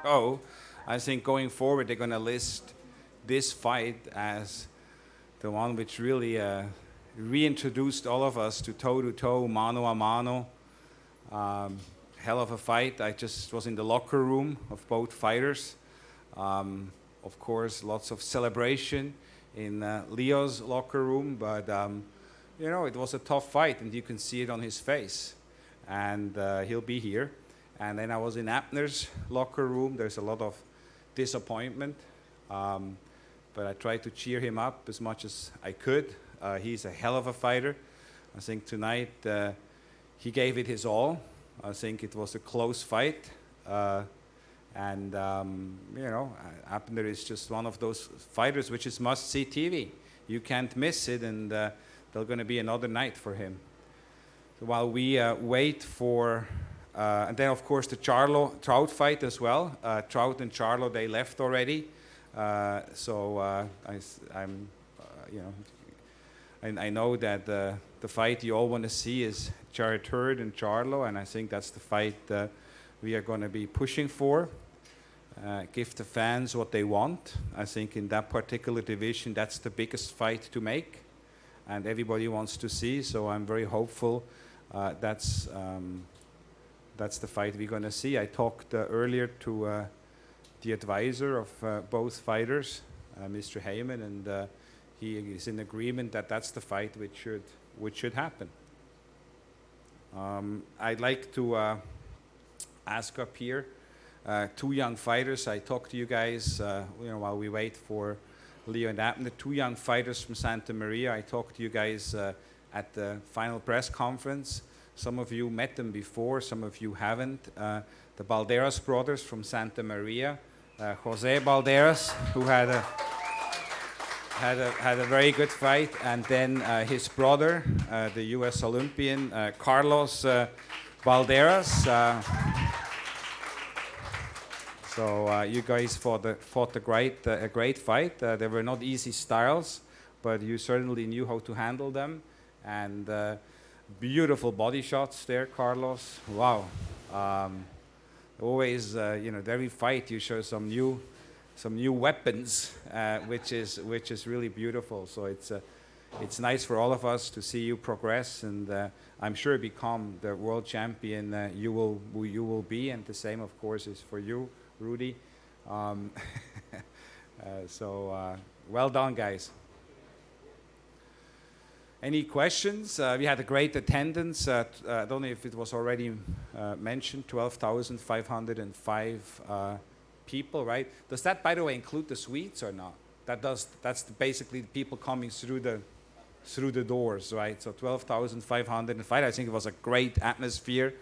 show. I think going forward they're going to list this fight as the one which really reintroduced all of us to toe-to-toe, mano-a-mano. Hell of a fight. I just was in the locker room of both fighters. Of course, lots of celebration in Leo's locker room, but you know, it was a tough fight, and you can see it on his face. And he'll be here. And then I was in Abner's locker room. There's a lot of disappointment, but I tried to cheer him up as much as I could. He's a hell of a fighter. I think tonight he gave it his all. I think it was a close fight. And, you know, Abner is just one of those fighters which is must-see TV. You can't miss it, and there's going to be another night for him. So while we wait for, and then, of course, the Trout fight as well. Trout and Charlo, they left already. You know, and I know that the fight you all want to see is Jared Hurd and Charlo, and I think that's the fight we are going to be pushing for. Give the fans what they want. I think in that particular division, that's the biggest fight to make, and everybody wants to see. So I'm very hopeful that's the fight we're going to see. I talked earlier to the advisor of both fighters, Mr. Heyman, and he is in agreement that that's the fight which should happen. I'd like to ask up here two young fighters. I talked to you guys, you know, while we wait for Leo and Abner. Two young fighters from Santa Maria. I talked to you guys at the final press conference. Some of you met them before, some of you haven't. The Balderas brothers from Santa Maria. Jose Balderas, who had a very good fight, and then his brother, the U.S. Olympian, Carlos Balderas. So you guys fought a great fight. They were not easy styles, but you certainly knew how to handle them. And beautiful body shots there, Carlos. Wow. Always, you know, every fight you show some new weapons, which is really beautiful. So it's nice for all of us to see you progress, and I'm sure become the world champion you will be, and the same, of course, is for you, Rudy. Well done, guys. Any questions? We had a great attendance. I don't know if it was already mentioned, 12,505 people, right? Does that, by the way, include the suites or not? That's basically the people coming through the doors, right? So 12,505. I think it was a great atmosphere.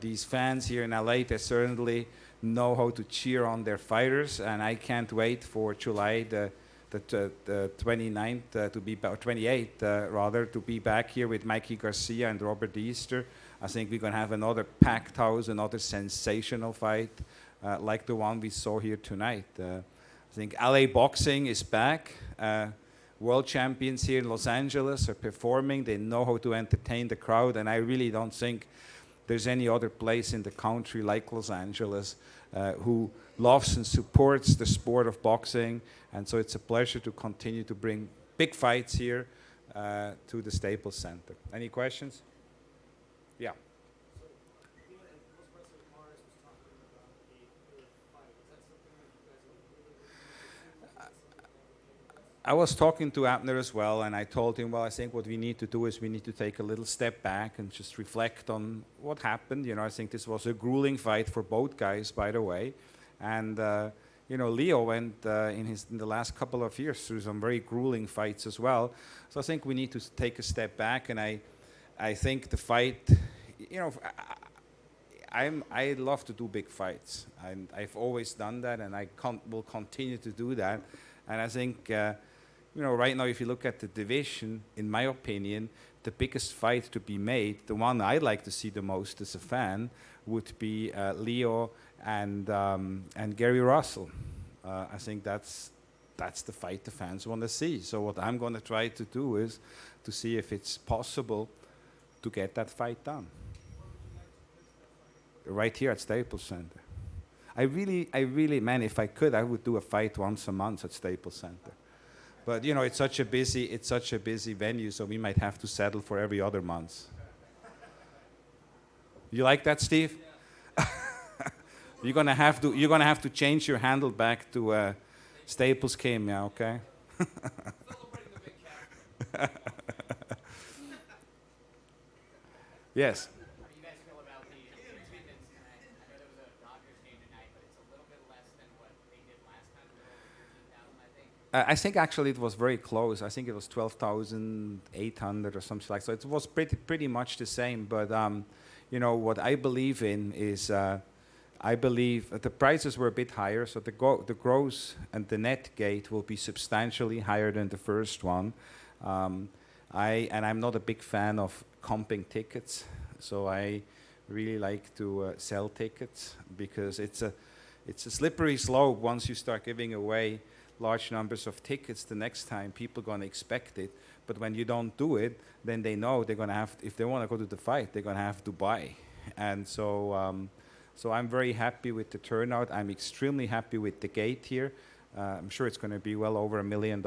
These fans here in LA, they certainly know how to cheer on their fighters, and I can't wait for July the 29th to be, or 28th rather, to be back here with Mikey Garcia and Robert Easter. I think we're going to have another packed house, another sensational fight like the one we saw here tonight. I think LA boxing is back. World champions here in Los Angeles are performing. They know how to entertain the crowd, and I really don't think there's any other place in the country like Los Angeles who loves and supports the sport of boxing. And so it's a pleasure to continue to bring big fights here to the Staples Center. Any questions? Yeah. I was talking to Abner as well, and I told him, well, I think what we need to do is we need to take a little step back and just reflect on what happened. You know, I think this was a grueling fight for both guys, by the way. And, you know, Leo went in the last couple of years through some very grueling fights as well. So I think we need to take a step back, and I think the fight, you know, I love to do big fights. I've always done that, and I will continue to do that. And I think, you know, right now, if you look at the division, in my opinion, the biggest fight to be made, the one I'd like to see the most as a fan, would be Leo and Gary Russell. I think that's the fight the fans want to see. So what I'm going to try to do is to see if it's possible to get that fight done. Right here at Staples Center. I really, man, if I could, I would do a fight once a month at Staples Center. But you know, it's such a busy venue, so we might have to settle for every other month. You like that, Steve? You're gonna have to change your handle back to Staples Kim, yeah, okay? Yes. How do you guys feel about the attendance tonight? I know there was a Dodgers game tonight, but it's a little bit less than what they did last time, a little over 13,000, I think. I think actually it was very close. I think it was 12,800 or something like. So it was pretty much the same. But you know what I believe in is I believe the prices were a bit higher, so the gross and the net gate will be substantially higher than the first one. I'm not a big fan of comping tickets, so I really like to sell tickets because it's a slippery slope. Once you start giving away large numbers of tickets, the next time people are going to expect it. But when you don't do it, then they know they're going to have, if they want to go to the fight, they're going to have to buy. And so, so I'm very happy with the turnout. I'm extremely happy with the gate here. I'm sure it's going to be well over $1 million.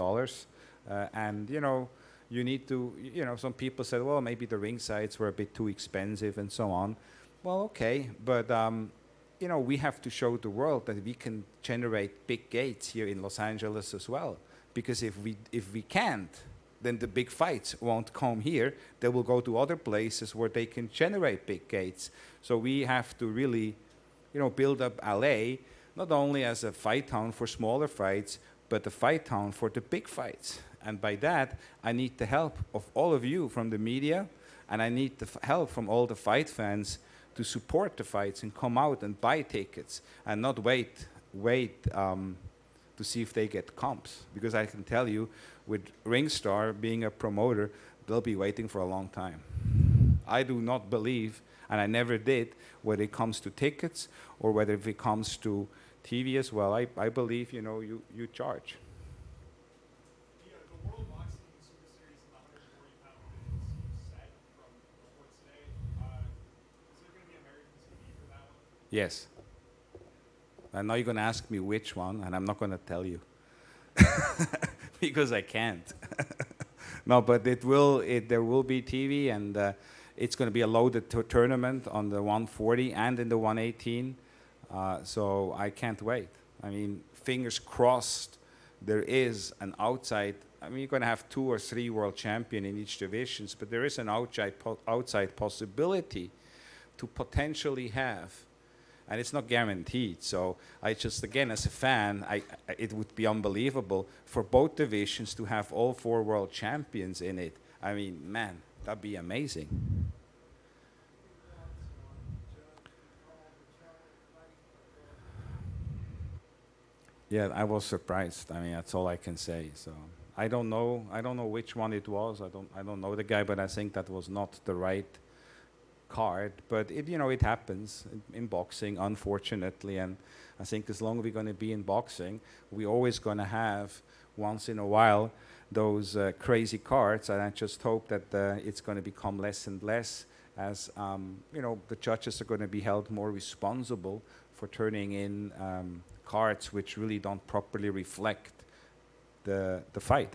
And, you know, you need to, you know, some people said, well, maybe the ring sides were a bit too expensive and so on. Well, okay, but you know, we have to show the world that we can generate big gates here in Los Angeles as well. Because if we can't, then the big fights won't come here. They will go to other places where they can generate big gates. So we have to really, you know, build up LA not only as a fight town for smaller fights, but a fight town for the big fights. And by that, I need the help of all of you from the media, and I need the help from all the fight fans to support the fights and come out and buy tickets and not wait to see if they get comps. Because I can tell you, with Ringstar being a promoter, they'll be waiting for a long time. I do not believe, and I never did, whether it comes to tickets or whether if it comes to TV as well, I believe, you know, you charge. The World Boxing Super Series in the 140-pound division seems set from reports today. Is there going to be American TV for that one? Yes. I know you're going to ask me which one, and I'm not going to tell you. Because I can't. No, but there will be TV, and it's going to be a loaded tournament on the 140 and in the 118. So I can't wait. I mean, fingers crossed, there is an outside. I mean, you're going to have 2 or 3 world champion in each divisions, but there is an outside possibility to potentially have. And it's not guaranteed. So I just, again, as a fan, it would be unbelievable for both divisions to have all 4 world champions in it. I mean, man, that'd be amazing. Yeah, I was surprised. I mean, that's all I can say. So I don't know which one it was. I don't know the guy, but I think that was not the right card. But it happens in boxing, unfortunately. And I think as long as we're going to be in boxing, we're always going to have once in a while those crazy cards. And I just hope that it's going to become less and less as the judges are going to be held more responsible for turning in cards which really don't properly reflect the fight.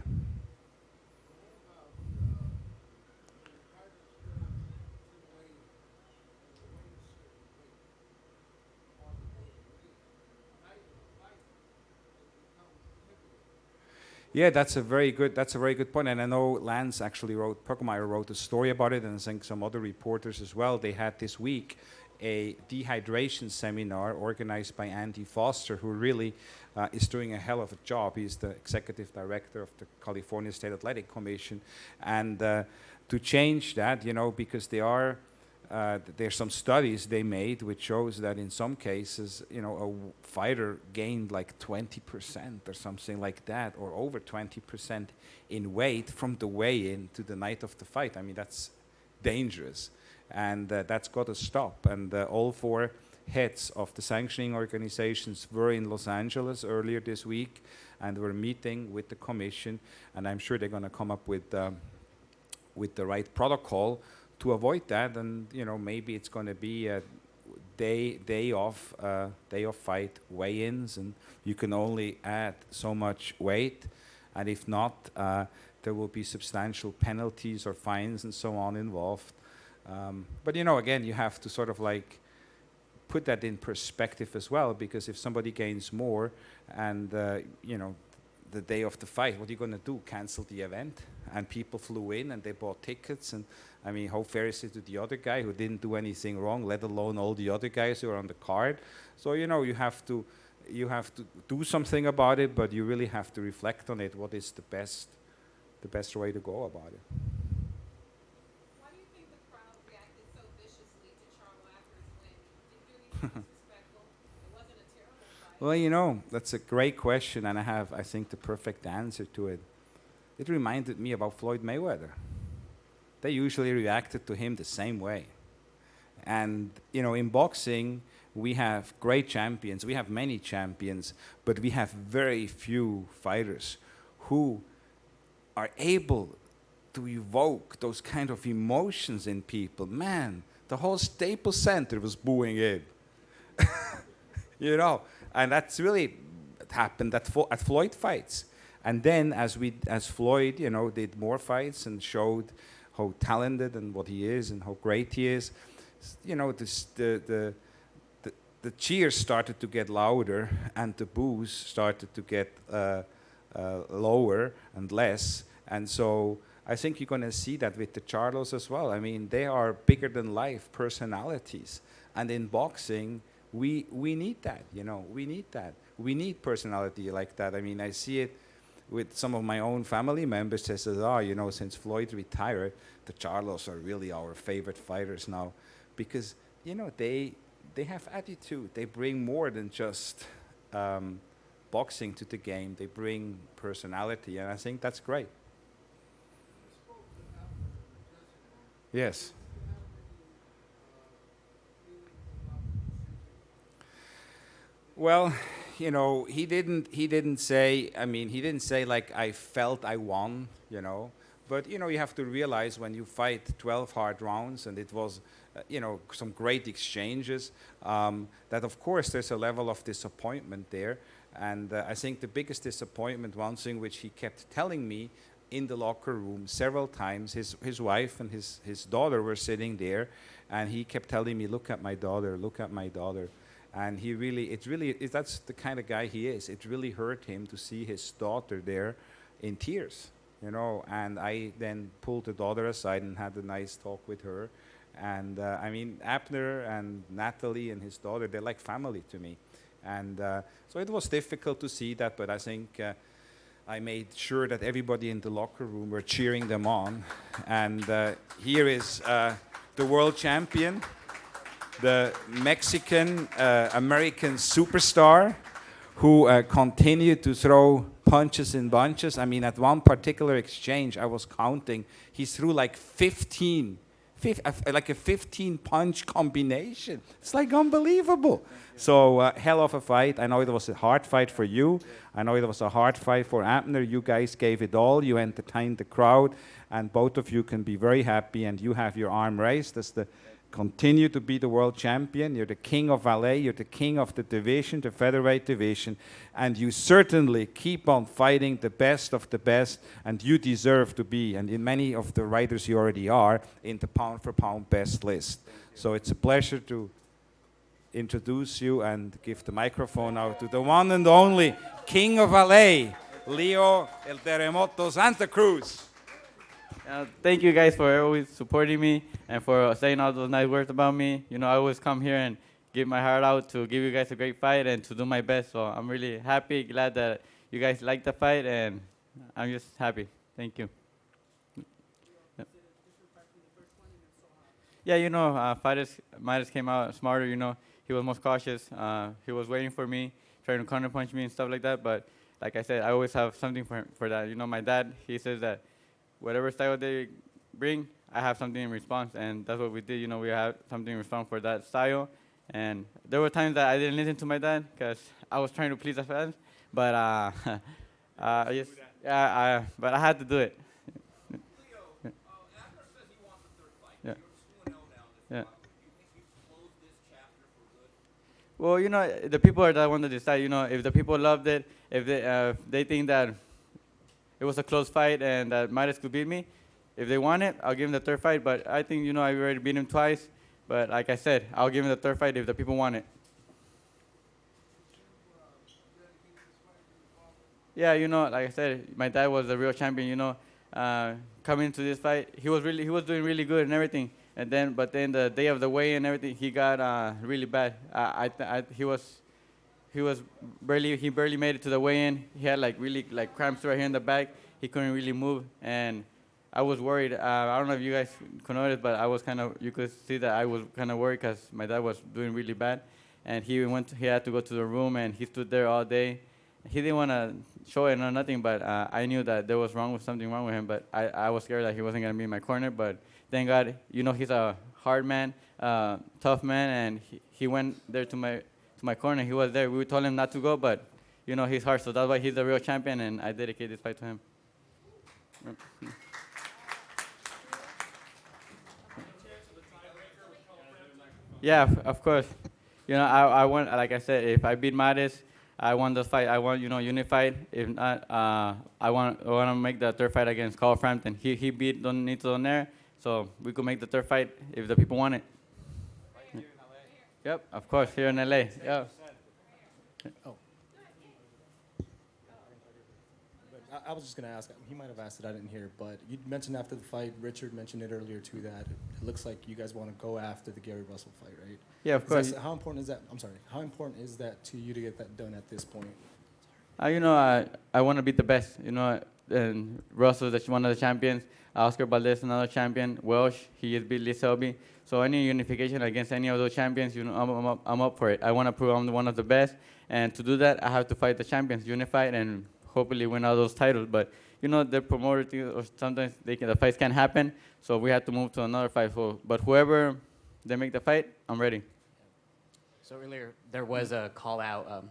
Yeah, that's a very good point. And I know Lance actually Perkmeyer wrote a story about it, and I think some other reporters as well. They had this week a dehydration seminar organized by Andy Foster, who really is doing a hell of a job. He's the executive director of the California State Athletic Commission. And to change that, because there's some studies they made which shows that in some cases, a fighter gained like 20% or something like that, or over 20% in weight from the weigh-in to the night of the fight. I mean, that's dangerous. And that's got to stop. And all 4 heads of the sanctioning organizations were in Los Angeles earlier this week, and were meeting with the commission. And I'm sure they're going to come up with the right protocol to avoid that. And maybe it's going to be day of fight weigh-ins, and you can only add so much weight, and if not, there will be substantial penalties or fines and so on involved. But again, you have to sort of like put that in perspective as well, because if somebody gains more and the day of the fight, what are you going to do? Cancel the event? And people flew in and they bought tickets, and I mean, how fair is it to the other guy who didn't do anything wrong, let alone all the other guys who are on the card? So you have to do something about it, but you really have to reflect on it. What is the best way to go about it? Why do you think the crowd reacted so viciously to Charlo after his win? Did you do anything disrespectful? It wasn't a terrible fight. Well, that's a great question, and I have, I think, the perfect answer to it. It reminded me about Floyd Mayweather. They usually reacted to him the same way. And, in boxing, we have great champions. We have many champions, but we have very few fighters who are able to evoke those kind of emotions in people. Man, the whole Staples Center was booing it. And that's really happened at Floyd fights. And then as Floyd, did more fights and showed how talented and what he is and how great he is, the cheers started to get louder and the boos started to get lower and less. And so I think you're going to see that with the Charlos as well. I mean, they are bigger than life personalities. And in boxing, we need that, we need that. We need personality like that. I mean, I see it with some of my own family members. They says, since Floyd retired, the Charlos are really our favorite fighters now. Because, they have attitude. They bring more than just boxing to the game. They bring personality, and I think that's great. Yes. Well, he didn't say like I felt I won, But you have to realize when you fight 12 hard rounds, and it was some great exchanges, that of course there's a level of disappointment there. And I think the biggest disappointment, one thing which he kept telling me in the locker room several times, his wife and his daughter were sitting there, and he kept telling me, look at my daughter, look at my daughter. And that's the kind of guy he is. It really hurt him to see his daughter there in tears, And I then pulled the daughter aside and had a nice talk with her. And Abner and Natalie and his daughter, they're like family to me. And so it was difficult to see that, but I think I made sure that everybody in the locker room were cheering them on. And here is the world champion, the Mexican-American superstar who continued to throw punches in bunches. I mean, at one particular exchange, I was counting, he threw like 15 like a 15-punch combination. It's like unbelievable. So hell of a fight. I know it was a hard fight for you. I know it was a hard fight for Abner. You guys gave it all. You entertained the crowd, and both of you can be very happy, and you have your arm raised as the continue to be the world champion. You're the king of LA. You're the king of the division, the featherweight division. And you certainly keep on fighting the best of the best. And you deserve to be, and in many of the writers you already are, in the pound-for-pound best list. So it's a pleasure to introduce you and give the microphone out to the one and only king of LA, Leo El Terremoto Santa Cruz. Thank you guys for always supporting me and for saying all those nice words about me. I always come here and give my heart out to give you guys a great fight and to do my best. So I'm really happy, glad that you guys like the fight, and I'm just happy. Thank you. Yeah, fighters Mares came out smarter. He was most cautious. He was waiting for me, trying to counter punch me and stuff like that. But like I said, I always have something for that. My dad, he says that whatever style they bring, I have something in response, and that's what we did. We have something in response for that style. And there were times that I didn't listen to my dad because I was trying to please the fans, but but I had to do it. Leo, Abner says he wants a third fight. Yeah. You're 2-0 now. Yeah. Do you think you close this chapter for Well, the people are the one that decide. If the people loved it, if they think that it was a close fight and that Mares could beat me, if they want it, I'll give him the third fight. But I think, I already beat him twice. But like I said, I'll give him the third fight if the people want it. Yeah, like I said, my dad was the real champion. Coming into this fight, he was doing really good and everything. But then the day of the weigh and everything, he got really bad. He barely made it to the weigh-in. He had really cramps right here in the back. He couldn't really move, and I was worried. I don't know if you guys could notice, but you could see that I was kind of worried because my dad was doing really bad, and he had to go to the room, and he stood there all day. He didn't want to show it or nothing, but I knew that there was something wrong with him, but I was scared that he wasn't going to be in my corner, but thank God, he's a hard man, tough man, and he went there to my corner. He was there. We told him not to go, but, he's hard, so that's why he's the real champion, and I dedicate this fight to him. Yeah, of course. I want, like I said, if I beat Mares, I won the fight. I want, unified. If not, I want to make the third fight against Carl Frampton. He beat Don Nito Donaire, so we could make the third fight if the people want it. Right here in LA. Yep, of course, here in LA. Yeah. Oh. I was just going to ask, he might have asked it, I didn't hear, but you mentioned after the fight, Richard mentioned it earlier too, that it looks like you guys want to go after the Gary Russell fight, right? Yeah, of course. How important is that? I'm sorry. How important is that to you to get that done at this point? I want to beat the best. And Russell is one of the champions. Oscar Valdez, another champion. Welsh, he has beat Lee Selby. So any unification against any of those champions, I'm up for it. I want to prove I'm one of the best. And to do that, I have to fight the champions, unified, and hopefully win all those titles. But, they're promoted, or sometimes the fights can't happen. So we have to move to another fight. But whoever they make the fight, I'm ready. So earlier there was a call out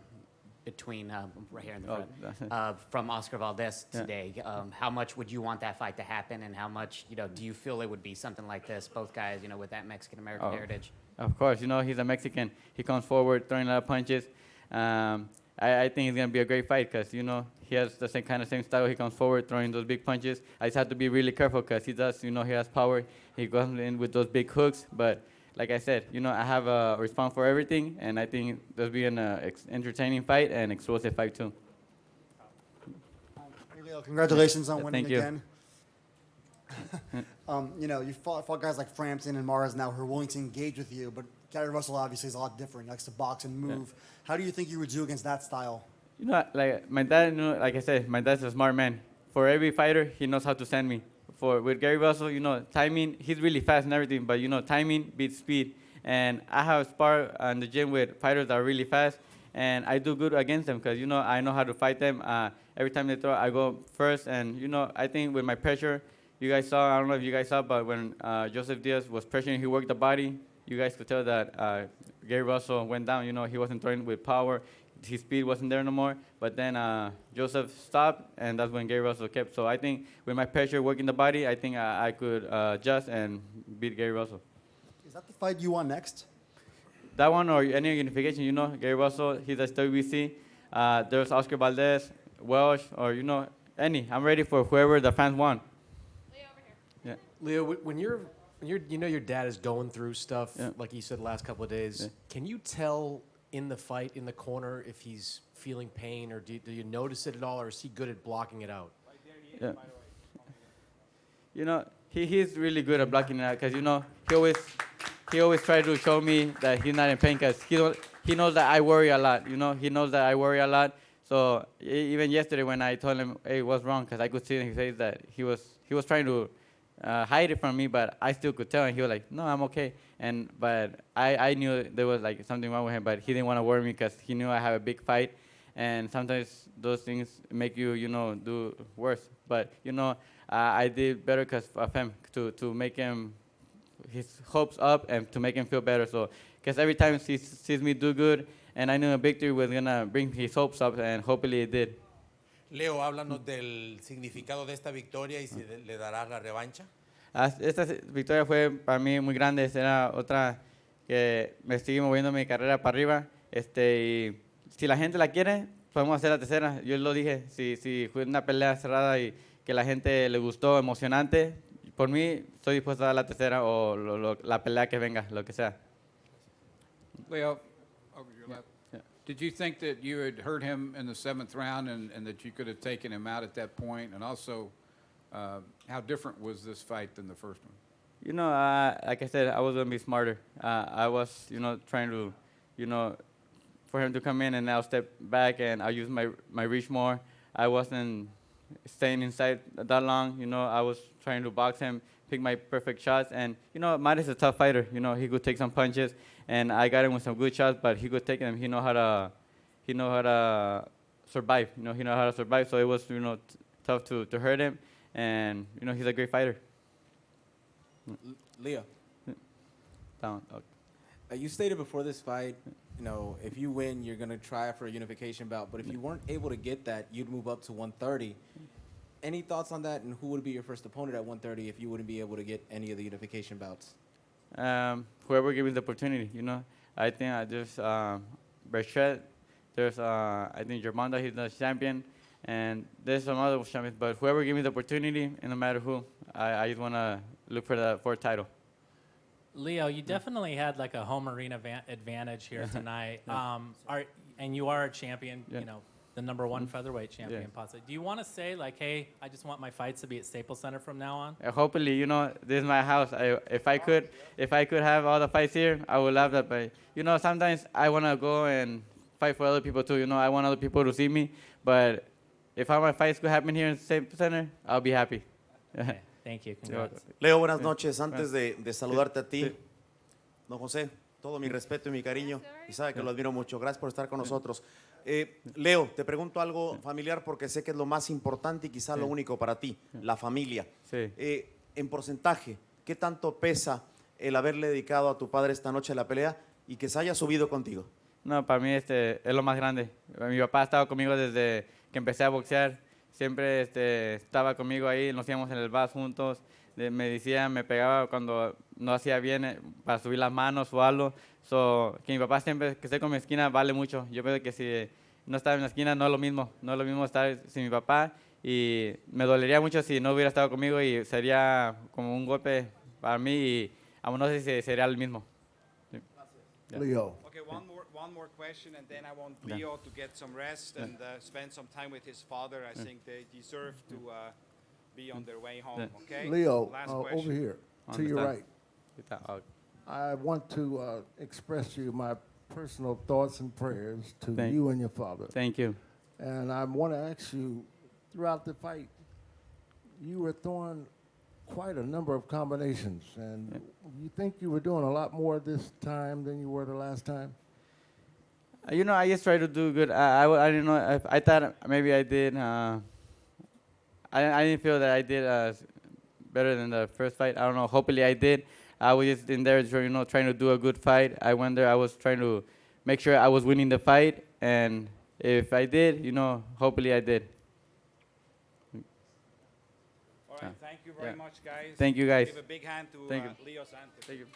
between right here in the front from Oscar Valdez today. How much would you want that fight to happen, and how much do you feel it would be something like this? Both guys, with that Mexican American heritage. Of course, he's a Mexican. He comes forward throwing a lot of punches. I think it's gonna be a great fight because he has the same style. He comes forward throwing those big punches. I just have to be really careful because he does. He has power. He goes in with those big hooks, but. Like I said, I have a response for everything, and I think there'll be an entertaining fight and explosive fight too. Hey, Leo, congratulations on winning Thank you. again. You fought guys like Frampton and Mares now who are willing to engage with you, but Gary Russell obviously is a lot different. He likes to box and move. Yeah. How do you think you would do against that style? Like my dad, like I said, my dad's a smart man. For every fighter, he knows how to send me. With Gary Russell, timing, he's really fast and everything, but timing beats speed. And I have sparred in the gym with fighters that are really fast, and I do good against them because, I know how to fight them. Every time they throw, I go first, and, I think with my pressure, you guys saw, I don't know if you guys saw, but when Joseph Diaz was pressuring, he worked the body. You guys could tell that Gary Russell went down. He wasn't throwing with power. His speed wasn't there no more. But then Joseph stopped, and that's when Gary Russell kept. So I think with my pressure working the body, I think I could adjust and beat Gary Russell. Is that the fight you want next? That one or any unification, Gary Russell, he's a WBC. There's Oscar Valdez, Welsh, or, any. I'm ready for whoever the fans want. Leo over here. Yeah. Leo, when your dad is going through stuff, like you said the last couple of days, can you tell in the fight, in the corner, if he's feeling pain, or do you notice it at all, or is he good at blocking it out? Yeah. He's really good at blocking it out because, he always tries to show me that he's not in pain because he knows that I worry a lot, He knows that I worry a lot. So even yesterday when I told him, hey, what's wrong? Because I could see in his face that he was trying to hide it from me, but I still could tell, and he was like, no, I'm okay. But I knew there was something wrong with him, but he didn't want to worry me because he knew I have a big fight, and sometimes those things make you, do worse. But, I did better because of him, to make him, his hopes up and to make him feel better. So, because every time he sees me do good, and I knew a victory was going to bring his hopes up, and hopefully it did. Leo, háblanos del significado de esta victoria y si le darás la revancha. Esta victoria fue para mí muy grande. Era otra que me sigue moviendo mi carrera para arriba. Y si la gente la quiere, podemos hacer la tercera. Yo lo dije, si fue una pelea cerrada y que la gente le gustó, emocionante, por mí estoy dispuesto a dar la tercera o la pelea que venga, lo que sea. Leo, over your left. Yeah. Did you think that you had hurt him in the 7th round and that you could have taken him out at that point? And also, how different was this fight than the first one? You know, like I said, I was going to be smarter. I was, trying to, for him to come in and I'll step back and I'll use my reach more. I wasn't staying inside that long. I was trying to box him, pick my perfect shots. And, Mares is a tough fighter. He could take some punches. And I got him with some good shots, but he could take them. He know how to survive. He know how to survive. So it was, tough to hurt him. And, he's a great fighter. Leo, Down. Okay. you stated before this fight, if you win, you're going to try for a unification bout. But if you weren't able to get that, you'd move up to 130. Any thoughts on that? And who would be your first opponent at 130 if you wouldn't be able to get any of the unification bouts? Whoever gives me the opportunity, I think there's Berchet, there's I think Jermell, he's the champion, and there's some other champions. But whoever gives me the opportunity, and no matter who, I just want to look for the fourth title. Leo, you definitely had like a home arena advantage here tonight. And you are a champion, the number one featherweight champion, possibly. Do you want to say like, hey, I just want my fights to be at Staples Center from now on? Hopefully, this is my house. If I could have all the fights here, I would love that. But sometimes I want to go and fight for other people too. I want other people to see me. But if all my fights could happen here in Staples Center, I'll be happy. Okay. Thank you. Congrats. Leo, buenas noches. Antes de saludarte a ti, don José, todo mi respeto y mi cariño, y sabe que lo admiro mucho. Gracias por estar con nosotros. Leo, te pregunto algo familiar porque sé que es lo más importante y quizá lo único para ti, la familia. Sí. En porcentaje, ¿qué tanto pesa el haberle dedicado a tu padre esta noche la pelea y que se haya subido contigo? No, para mí es lo más grande. Mi papá ha estado conmigo desde que empecé a boxear. Siempre estaba conmigo ahí, nos íbamos en el bus juntos. Me decía, me pegaba cuando no hacía bien para subir las manos o algo. Que mi papá siempre que esté con mi esquina vale mucho. Yo creo que si no estaba en la esquina no es lo mismo. No es lo mismo estar sin mi papá. Y me dolería mucho si no hubiera estado conmigo y sería como un golpe para mí y aún no sé si sería el mismo. Yeah. Leo. Okay, one more question, and then I want Leo to get some rest and spend some time with his father. I think they deserve to be on their way home. Okay. Leo, Last over question. here, to your right. I want to express to you my personal thoughts and prayers to you and your father. Thank you. And I want to ask you, throughout the fight, you were throwing quite a number of combinations, and you think you were doing a lot more this time than you were the last time? I just try to do good. I didn't know. I thought maybe I did. I didn't feel that I did better than the first fight. I don't know. Hopefully I did. I was just in there, trying to do a good fight. I went there. I was trying to make sure I was winning the fight, and if I did, hopefully I did. All right. Thank you very much, guys. Thank you, guys. Give a big hand to Thank you. Leo Santos. Thank you.